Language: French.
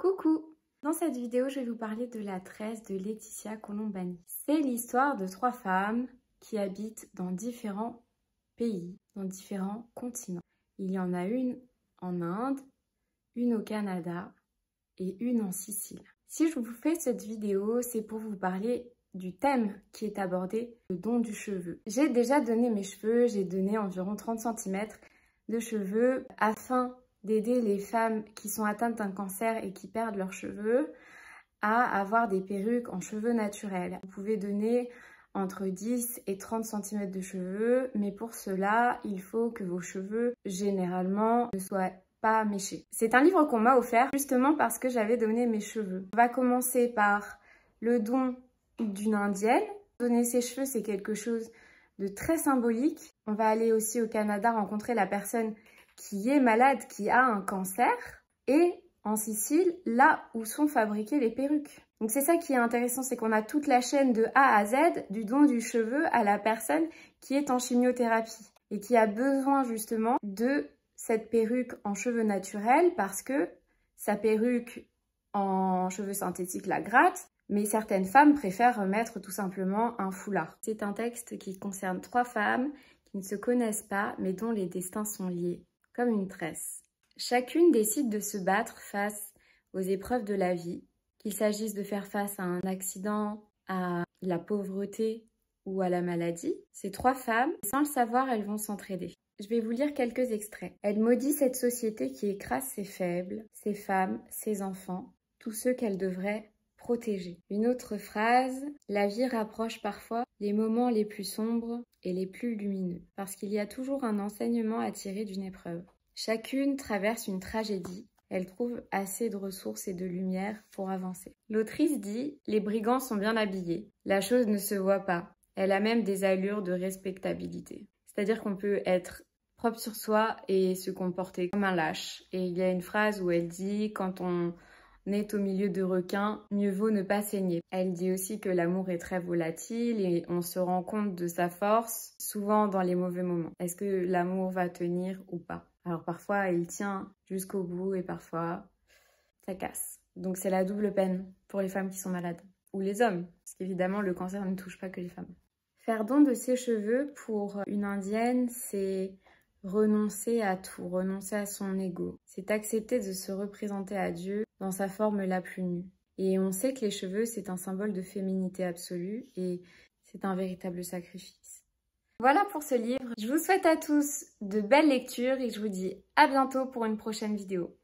Coucou! Dans cette vidéo, je vais vous parler de la tresse de Laetitia Colombani. C'est l'histoire de 3 femmes qui habitent dans différents pays, dans différents continents. Il y en a une en Inde, une au Canada et une en Sicile. Si je vous fais cette vidéo, c'est pour vous parler du thème qui est abordé, le don du cheveu. J'ai déjà donné mes cheveux, j'ai donné environ 30 cm de cheveux afin d'aider les femmes qui sont atteintes d'un cancer et qui perdent leurs cheveux à avoir des perruques en cheveux naturels. Vous pouvez donner entre 10 et 30 cm de cheveux, mais pour cela, il faut que vos cheveux, généralement, ne soient pas méchés. C'est un livre qu'on m'a offert justement parce que j'avais donné mes cheveux. On va commencer par le don d'une indienne. Donner ses cheveux, c'est quelque chose de très symbolique. On va aller aussi au Canada rencontrer la personne qui est malade, qui a un cancer, et en Sicile, là où sont fabriquées les perruques. Donc c'est ça qui est intéressant, c'est qu'on a toute la chaîne de A à Z, du don du cheveu à la personne qui est en chimiothérapie et qui a besoin justement de cette perruque en cheveux naturels parce que sa perruque en cheveux synthétiques la gratte, mais certaines femmes préfèrent mettre tout simplement un foulard. C'est un texte qui concerne 3 femmes qui ne se connaissent pas mais dont les destins sont liés, comme une tresse. Chacune décide de se battre face aux épreuves de la vie, qu'il s'agisse de faire face à un accident, à la pauvreté ou à la maladie. Ces 3 femmes, sans le savoir, elles vont s'entraider. Je vais vous lire quelques extraits. Elle maudit cette société qui écrase ses faibles, ses femmes, ses enfants, tous ceux qu'elle devrait protéger. Une autre phrase, la vie rapproche parfois les moments les plus sombres et les plus lumineux, parce qu'il y a toujours un enseignement à tirer d'une épreuve. Chacune traverse une tragédie, elle trouve assez de ressources et de lumière pour avancer. L'autrice dit « Les brigands sont bien habillés, la chose ne se voit pas, elle a même des allures de respectabilité. » C'est-à-dire qu'on peut être propre sur soi et se comporter comme un lâche. Et il y a une phrase où elle dit « Quand on est au milieu de requins, mieux vaut ne pas saigner. » Elle dit aussi que l'amour est très volatile et on se rend compte de sa force souvent dans les mauvais moments. Est-ce que l'amour va tenir ou pas? Alors parfois il tient jusqu'au bout et parfois ça casse. Donc c'est la double peine pour les femmes qui sont malades. Ou les hommes, parce qu'évidemment le cancer ne touche pas que les femmes. Faire don de ses cheveux pour une indienne, c'est renoncer à tout, renoncer à son ego. C'est accepter de se représenter à Dieu dans sa forme la plus nue. Et on sait que les cheveux, c'est un symbole de féminité absolue et c'est un véritable sacrifice. Voilà pour ce livre. Je vous souhaite à tous de belles lectures et je vous dis à bientôt pour une prochaine vidéo.